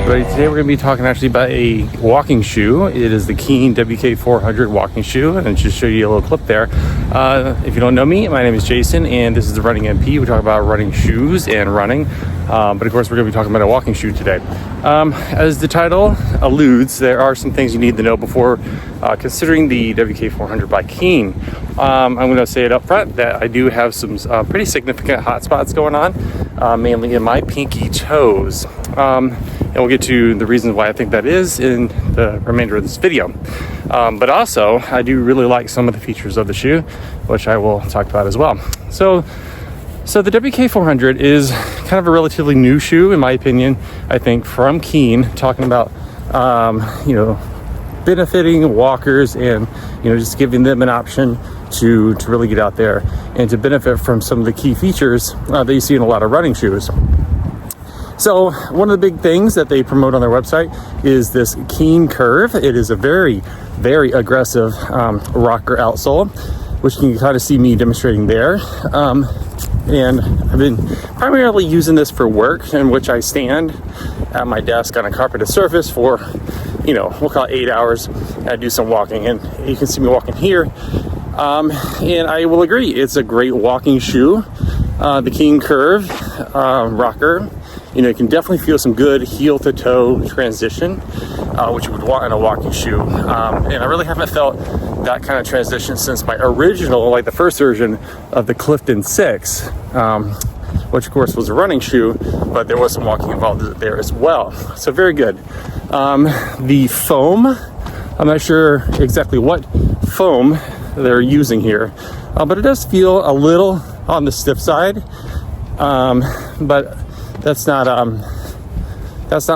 But today we're going to be talking actually about a walking shoe. It is the KEEN WK400 walking shoe, and I'll just show you a little clip there. If you don't know me, my name is Jason, and this is the Running MP. We talk about running shoes and running, but of course we're going to be talking about a walking shoe today. As the title alludes, there are some things you need to know before considering the WK400 by KEEN. I'm going to say it up front that I do have some pretty significant hot spots going on, mainly in my pinky toes. And we'll get to the reasons why I think that is in the remainder of this video. But also, I do really like some of the features of the shoe, which I will talk about as well. So the WK400 is kind of a relatively new shoe, in my opinion, I think, from KEEN, talking about, benefiting walkers and, just giving them an option to really get out there and to benefit from some of the key features that you see in a lot of running shoes. So one of the big things that they promote on their website is this KEEN Curve. It is a very, very aggressive rocker outsole, which you can kind of see me demonstrating there. And I've been primarily using this for work, in which I stand at my desk on a carpeted surface for, we'll call it 8 hours. I do some walking, and you can see me walking here. And I will agree, it's a great walking shoe. The KEEN Curve rocker. You can definitely feel some good heel to toe transition, which you would want in a walking shoe. And I really haven't felt that kind of transition since my original, like the first version of the Clifton 6, which of course was a running shoe, but there was some walking involved there as well. So very good. The foam, I'm not sure exactly what foam they're using here, but it does feel a little on the stiff side, but that's not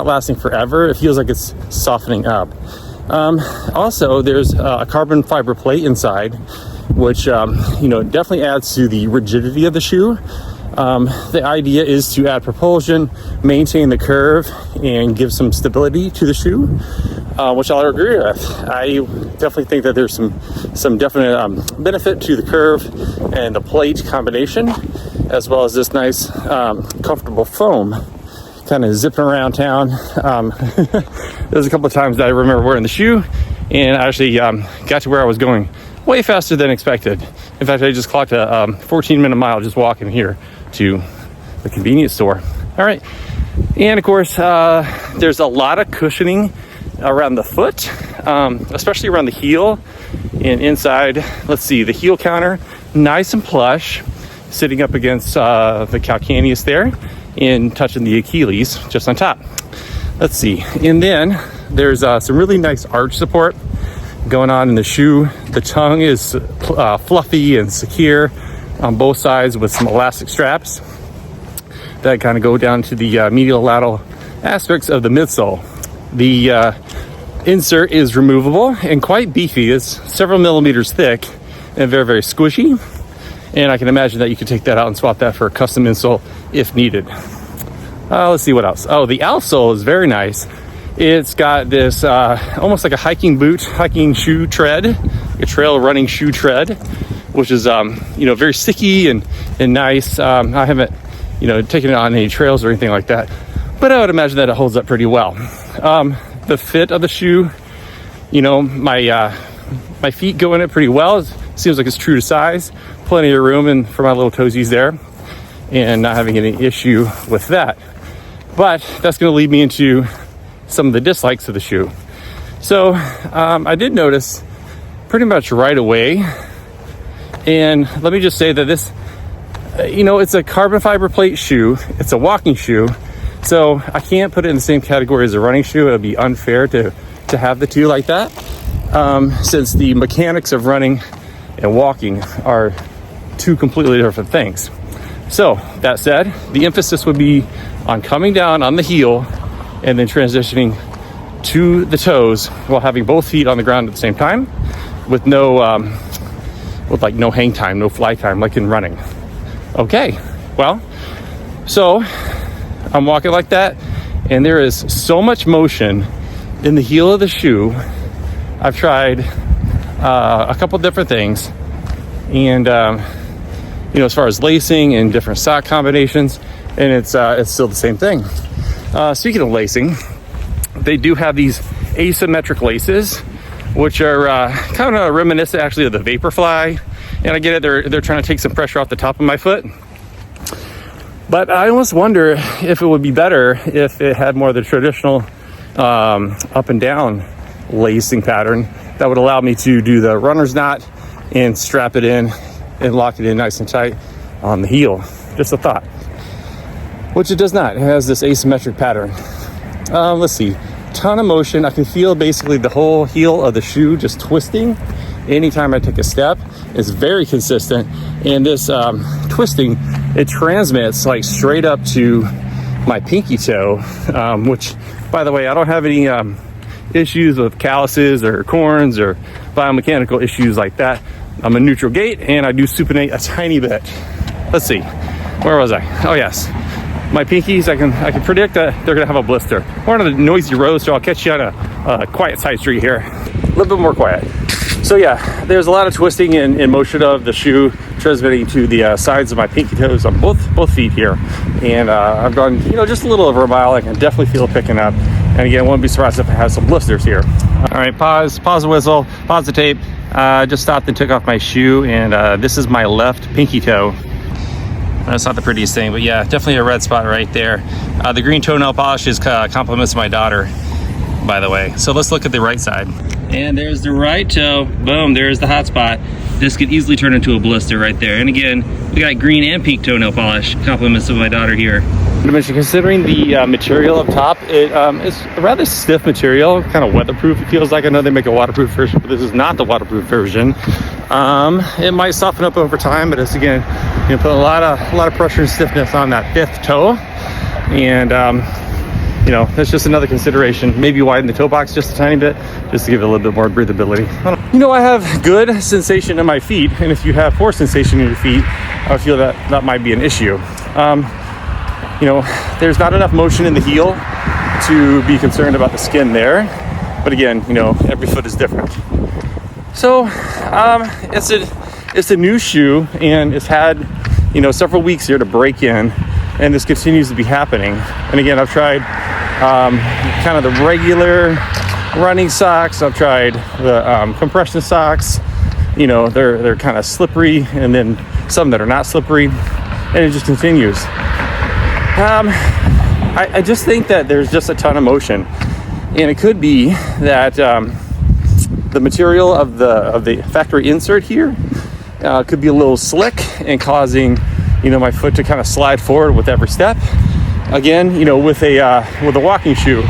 lasting forever. It feels like it's softening up. Also, there's a carbon fiber plate inside, which definitely adds to the rigidity of the shoe. The idea is to add propulsion, maintain the curve, and give some stability to the shoe, which I'll agree with. I definitely think that there's some definite benefit to the curve and the plate combination, as well as this nice comfortable foam kind of zipping around town. There's a couple of times that I remember wearing the shoe, and I actually got to where I was going way faster than expected. In fact, I just clocked a 14-minute mile just walking here to the convenience store. All right, and of course there's a lot of cushioning around the foot, especially around the heel and inside. Let's see, the heel counter, nice and plush, sitting up against the calcaneus there and touching the Achilles just on top. Let's see, and then there's some really nice arch support going on in the shoe. The tongue is fluffy and secure on both sides with some elastic straps that kind of go down to the medial lateral aspects of the midsole. The insert is removable and quite beefy. It's several millimeters thick and very, very squishy. And I can imagine that you could take that out and swap that for a custom insole if needed. Let's see what else. Oh, the outsole is very nice. It's got this almost like a hiking shoe tread, a trail running shoe tread, which is very sticky and nice. I haven't taken it on any trails or anything like that, but I would imagine that it holds up pretty well. The fit of the shoe, my feet go in it pretty well. It seems like it's true to size. Plenty of room for my little toesies there, and not having any issue with that. But that's going to lead me into some of the dislikes of the shoe. So I did notice pretty much right away, and let me just say that this, it's a carbon fiber plate shoe. It's a walking shoe, so I can't put it in the same category as a running shoe. It would be unfair to have the two like that, since the mechanics of running and walking are two completely different things. So that said, the emphasis would be on coming down on the heel and then transitioning to the toes while having both feet on the ground at the same time, with no hang time, no fly time like in running. Okay, well, so I'm walking like that, and there is so much motion in the heel of the shoe. I've tried a couple different things, and as far as lacing and different sock combinations, and it's still the same thing. Speaking of lacing, they do have these asymmetric laces, which are kind of reminiscent actually of the Vaporfly. And I get it, they're trying to take some pressure off the top of my foot. But I almost wonder if it would be better if it had more of the traditional up and down lacing pattern that would allow me to do the runner's knot and strap it in and lock it in nice and tight on the heel. Just a thought. Which it does not. It has this asymmetric pattern. Let's see. Ton of motion. I can feel basically the whole heel of the shoe just twisting anytime I take a step. It's very consistent. And this twisting, it transmits like straight up to my pinky toe, which, by the way, I don't have any issues with calluses or corns or biomechanical issues like that. I'm a neutral gait and I do supinate a tiny bit. Let's see, where was I? Oh yes, my pinkies, I can predict that they're gonna have a blister. We're on a noisy road, so I'll catch you on a quiet side street here. A little bit more quiet. So yeah, there's a lot of twisting and motion of the shoe transmitting to the sides of my pinky toes on both feet here. And I've gone, just a little over a mile. I can definitely feel it picking up. And again, won't be surprised if I have some blisters here. All right, pause the whistle, pause the tape. Just stopped and took off my shoe, and this is my left pinky toe. That's not the prettiest thing, but yeah, definitely a red spot right there. The green toenail polish is compliments of my daughter, by the way. So let's look at the right side. And there's the right toe. Boom, there's the hot spot. This could easily turn into a blister right there. And again, we got green and pink toenail polish, compliments of my daughter here. To mention, considering the material up top, it is a rather stiff material, kind of weatherproof. It feels like. I know they make a waterproof version, but this is not the waterproof version. It might soften up over time, but it's again, put a lot of pressure and stiffness on that fifth toe, and that's just another consideration. Maybe widen the toe box just a tiny bit, just to give it a little bit more breathability. I have good sensation in my feet, and if you have poor sensation in your feet, I feel that might be an issue. There's not enough motion in the heel to be concerned about the skin there. But again, every foot is different. So it's a new shoe, and it's had, several weeks here to break in, and this continues to be happening. And again, I've tried kind of the regular running socks. I've tried the compression socks. They're kind of slippery, and then some that are not slippery, and it just continues. I just think that there's just a ton of motion, and it could be that the material of the factory insert here could be a little slick and causing my foot to kind of slide forward with every step. Again, with a walking shoe,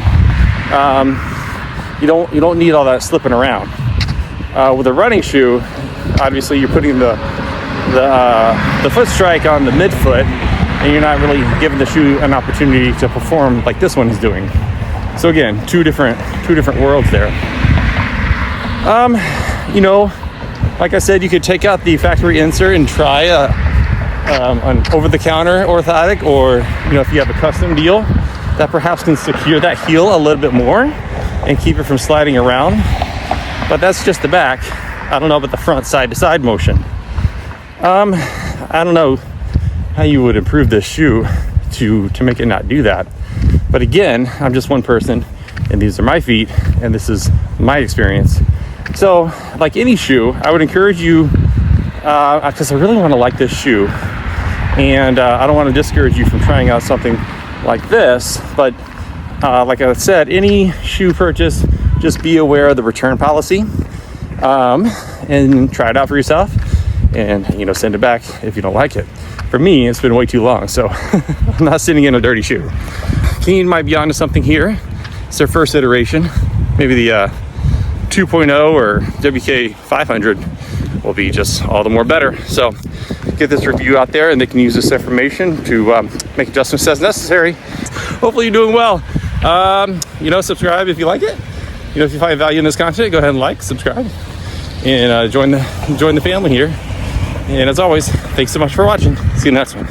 you don't need all that slipping around. With a running shoe, obviously you're putting the foot strike on the midfoot, and you're not really giving the shoe an opportunity to perform like this one is doing. So again, two different worlds there. Like I said, you could take out the factory insert and try an over-the-counter orthotic, or if you have a custom deal that perhaps can secure that heel a little bit more and keep it from sliding around. But that's just the back. I don't know about the front side-to-side motion. I don't know how you would improve this shoe to make it not do that. But again, I'm just one person, and these are my feet, and this is my experience. So like any shoe, I would encourage you, because I really want to like this shoe, and I don't want to discourage you from trying out something like this, but like I said, any shoe purchase, just be aware of the return policy, and try it out for yourself, and send it back if you don't like it. For me, it's been way too long, so I'm not sitting in a dirty shoe. KEEN might be onto something here. It's their first iteration. Maybe the 2.0 or WK400 will be just all the more better. So get this review out there, and they can use this information to make adjustments as necessary. Hopefully you're doing well. Subscribe if you like it. If you find value in this content, go ahead and like, subscribe, and join the family here. And as always, thanks so much for watching. See you next one.